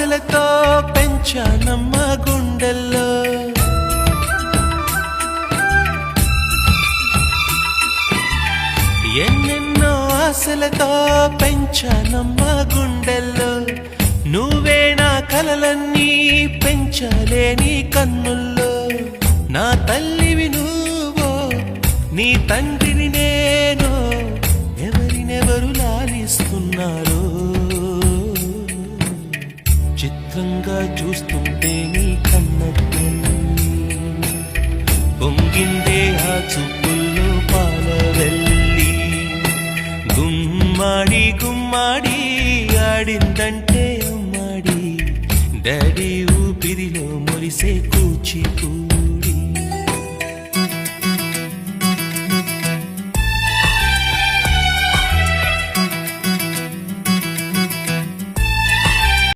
ఆశలతో పెంచానమ్మ గుండెల్లో. ఎన్నెన్నో ఆశలతో పెంచానమ్మ గుండెల్లో. నువ్వే నా కలలన్నీ పెంచలేని కన్నుల్లో. నా తల్లివి నువ్వో నీ తండ్రిని నేను, ఎవరినెవరు లాలిస్తున్నారో. చిత్రంగా చూస్తుంటే నీ కన్నట్టు పొంగిందే ఆ చూపుల్లో పాలవెల్లి. గుమ్మాడి గుమ్మాడి ఆడిందంటే ఉమ్మాడి, డాడీ ఊపిరిలో మురిసే కూచిపూ.